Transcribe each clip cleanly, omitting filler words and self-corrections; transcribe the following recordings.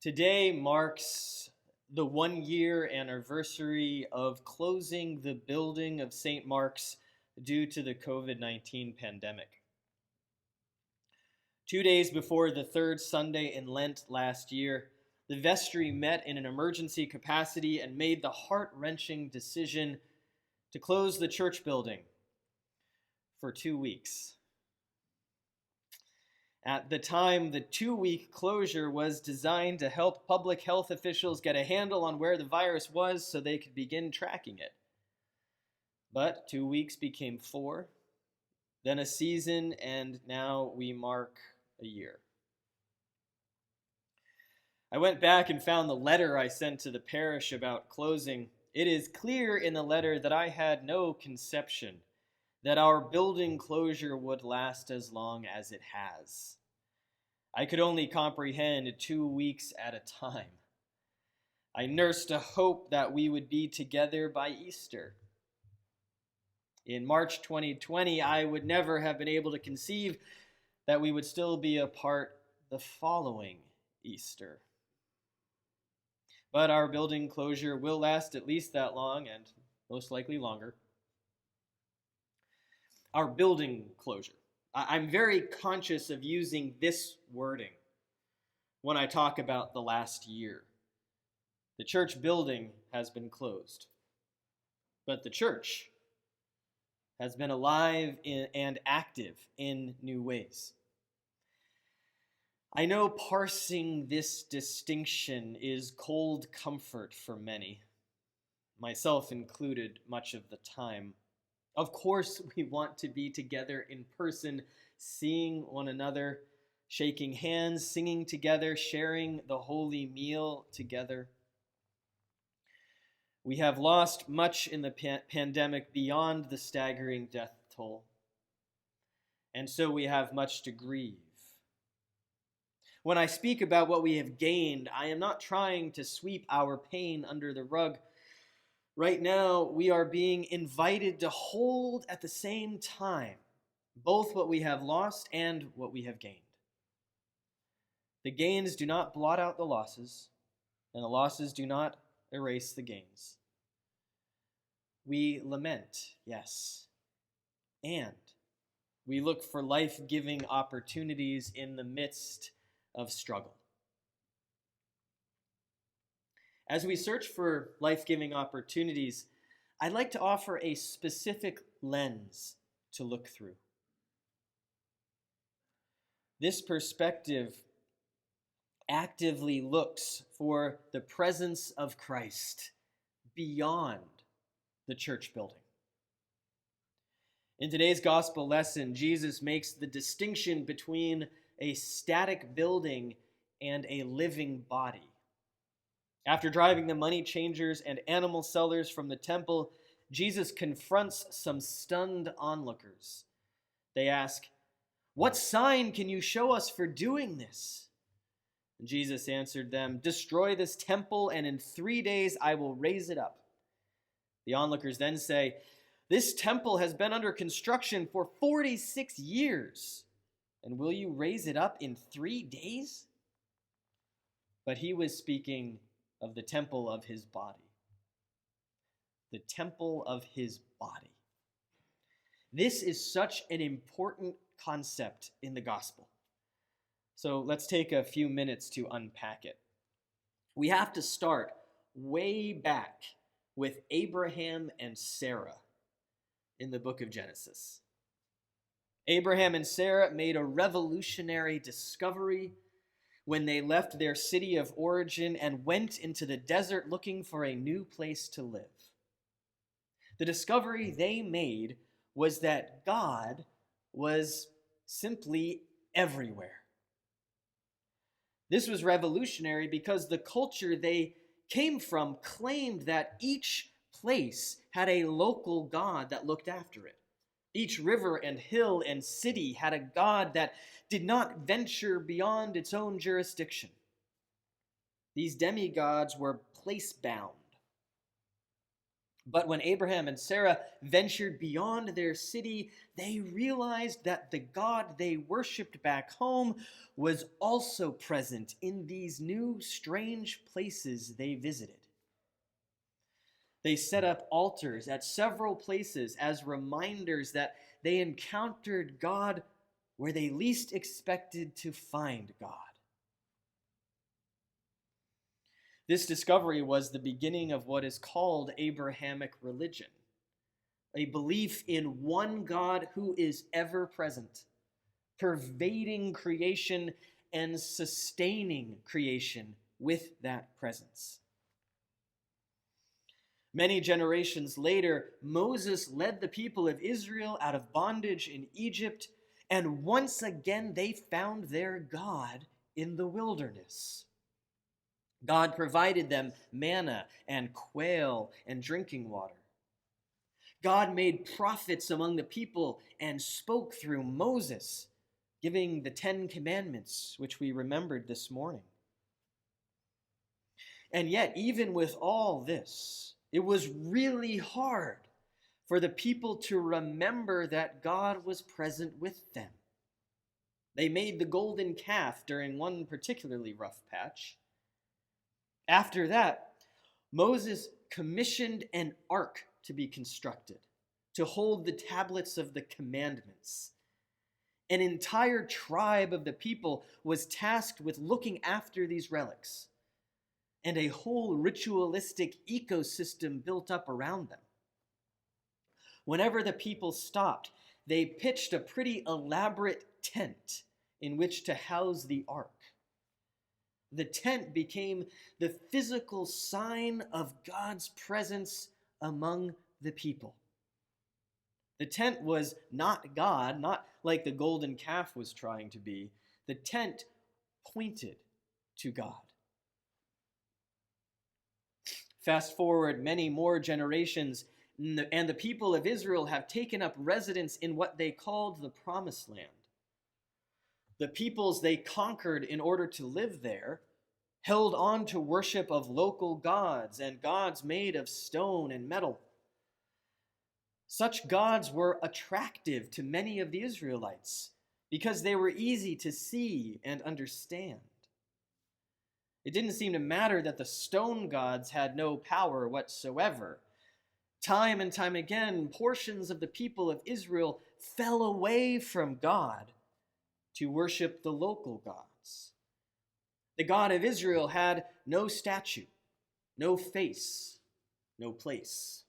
Today marks the 1 year anniversary of closing the building of St. Mark's due to the COVID-19 pandemic. 2 days before the third Sunday in Lent last year, the vestry met in an emergency capacity and made the heart-wrenching decision to close the church building for 2 weeks. At the time, the 2-week closure was designed to help public health officials get a handle on where the virus was so they could begin tracking it. But 2 weeks became 4, then a season, and now we mark a year. I went back and found the letter I sent to the parish about closing. It is clear in the letter that I had no conception that our building closure would last as long as it has. I could only comprehend 2 weeks at a time. I nursed a hope that we would be together by Easter. In March 2020, I would never have been able to conceive that we would still be apart the following Easter. But our building closure will last at least that long, and most likely longer. Our building closure. I'm very conscious of using this wording when I talk about the last year. The church building has been closed, but the church has been alive and active in new ways. I know parsing this distinction is cold comfort for many, myself included much of the time. Of course, we want to be together in person, seeing one another, shaking hands, singing together, sharing the holy meal together. We have lost much in the pandemic beyond the staggering death toll, and so we have much to grieve. When I speak about what we have gained, I am not trying to sweep our pain under the rug. Right now, we are being invited to hold at the same time both what we have lost and what we have gained. The gains do not blot out the losses, and the losses do not erase the gains. We lament, yes, and we look for life-giving opportunities in the midst of struggle. As we search for life-giving opportunities, I'd like to offer a specific lens to look through. This perspective actively looks for the presence of Christ beyond the church building. In today's gospel lesson, Jesus makes the distinction between a static building and a living body. After driving the money changers and animal sellers from the temple, Jesus confronts some stunned onlookers. They ask, "What sign can you show us for doing this?" And Jesus answered them, "Destroy this temple, and in 3 days I will raise it up." The onlookers then say, "This temple has been under construction for 46 years, and will you raise it up in 3 days?" But he was speaking of the temple of his body. The temple of his body. This is such an important concept in the gospel. So let's take a few minutes to unpack it. We have to start way back with Abraham and Sarah in the book of Genesis. Abraham and Sarah made a revolutionary discovery when they left their city of origin and went into the desert looking for a new place to live. The discovery they made was that God was simply everywhere. This was revolutionary because the culture they came from claimed that each place had a local God that looked after it. Each river and hill and city had a God that did not venture beyond its own jurisdiction. These demigods were place-bound. But when Abraham and Sarah ventured beyond their city, they realized that the God they worshiped back home was also present in these new strange places they visited. They set up altars at several places as reminders that they encountered God where they least expected to find God. This discovery was the beginning of what is called Abrahamic religion, a belief in one God who is ever present, pervading creation and sustaining creation with that presence. Many generations later, Moses led the people of Israel out of bondage in Egypt, and once again they found their God in the wilderness. God provided them manna and quail and drinking water. God made prophets among the people and spoke through Moses, giving the 10 Commandments, which we remembered this morning. And yet, even with all this, it was really hard for the people to remember that God was present with them. They made the golden calf during one particularly rough patch. After that, Moses commissioned an ark to be constructed to hold the tablets of the commandments. An entire tribe of the people was tasked with looking after these relics, and a whole ritualistic ecosystem built up around them. Whenever the people stopped, they pitched a pretty elaborate tent in which to house the ark. The tent became the physical sign of God's presence among the people. The tent was not God, not like the golden calf was trying to be. The tent pointed to God. Fast forward many more generations, and the people of Israel have taken up residence in what they called the Promised Land. The peoples they conquered in order to live there held on to worship of local gods and gods made of stone and metal. Such gods were attractive to many of the Israelites because they were easy to see and understand. It didn't seem to matter that the stone gods had no power whatsoever. Time and time again, portions of the people of Israel fell away from God to worship the local gods. The God of Israel had no statue, no face, no place.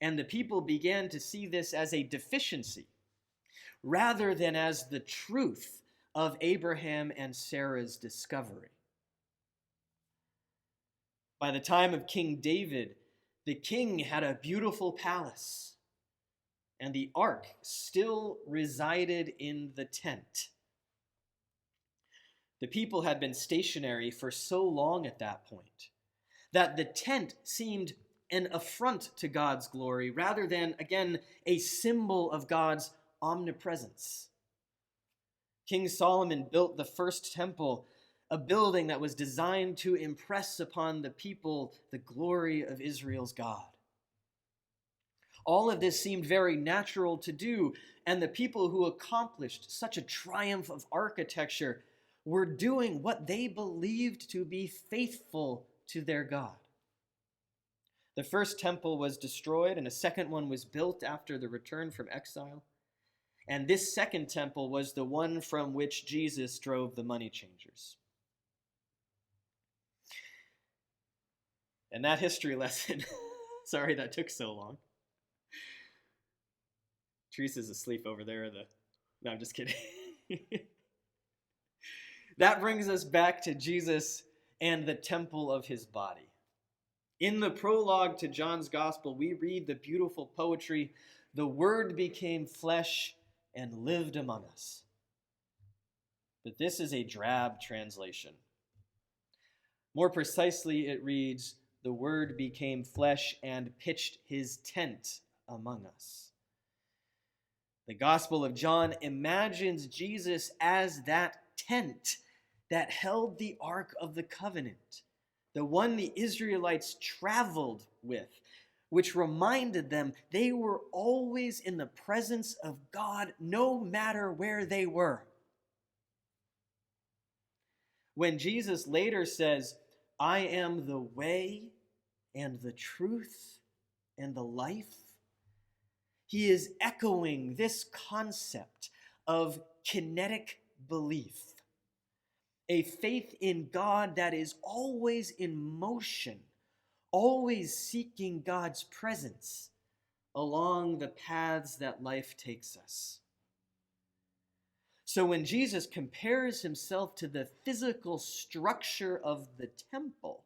And the people began to see this as a deficiency rather than as the truth of Abraham and Sarah's discovery. By the time of King David, the king had a beautiful palace, and the ark still resided in the tent. The people had been stationary for so long at that point that the tent seemed an affront to God's glory rather than, again, a symbol of God's omnipresence. King Solomon built the first temple, a building that was designed to impress upon the people the glory of Israel's God. All of this seemed very natural to do, and the people who accomplished such a triumph of architecture were doing what they believed to be faithful to their God. The first temple was destroyed, and a second one was built after the return from exile. And this second temple was the one from which Jesus drove the money changers. And that history lesson, sorry that took so long. Teresa's asleep over there. No, I'm just kidding. That brings us back to Jesus and the temple of his body. In the prologue to John's Gospel, we read the beautiful poetry, "The Word became flesh and lived among us." But this is a drab translation. More precisely, it reads, "The Word became flesh and pitched his tent among us." The Gospel of John imagines Jesus as that tent that held the Ark of the Covenant, the one the Israelites traveled with, which reminded them they were always in the presence of God no matter where they were. When Jesus later says, "I am the way and the truth and the life," he is echoing this concept of kinetic belief, a faith in God that is always in motion, always seeking God's presence along the paths that life takes us. So when Jesus compares himself to the physical structure of the temple,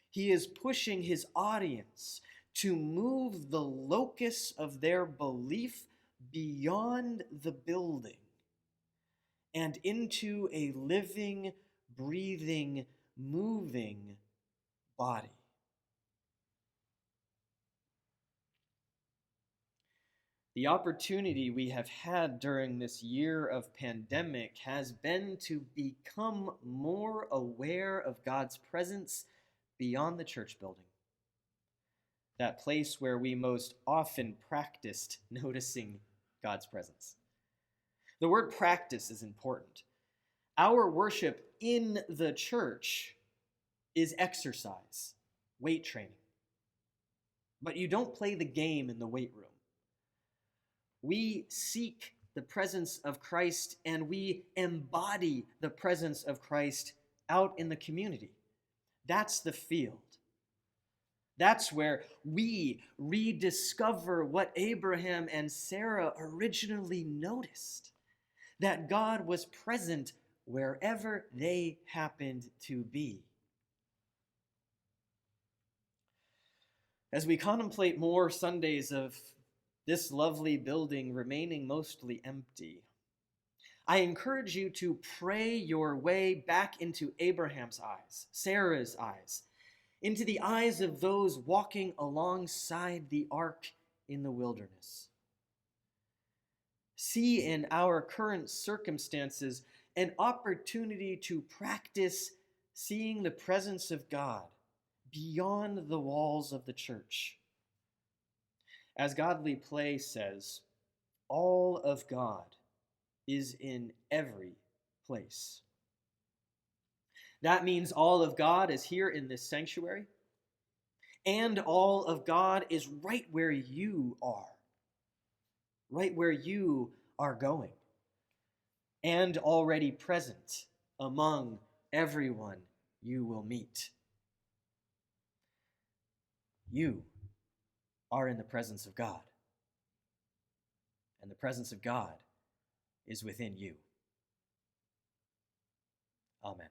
he is pushing his audience to move the locus of their belief beyond the building and into a living, breathing, moving body. The opportunity we have had during this year of pandemic has been to become more aware of God's presence beyond the church building, that place where we most often practiced noticing God's presence. The word practice is important. Our worship in the church is exercise, weight training. But you don't play the game in the weight room. We seek the presence of Christ and we embody the presence of Christ out in the community. That's the field. That's where we rediscover what Abraham and Sarah originally noticed, that God was present wherever they happened to be. As we contemplate more Sundays of this lovely building remaining mostly empty, I encourage you to pray your way back into Abraham's eyes, Sarah's eyes, into the eyes of those walking alongside the ark in the wilderness. See in our current circumstances an opportunity to practice seeing the presence of God beyond the walls of the church. As Godly Play says, all of God is in every place. That means all of God is here in this sanctuary, and all of God is right where you are going, and already present among everyone you will meet. You are in the presence of God, and the presence of God is within you. Amen.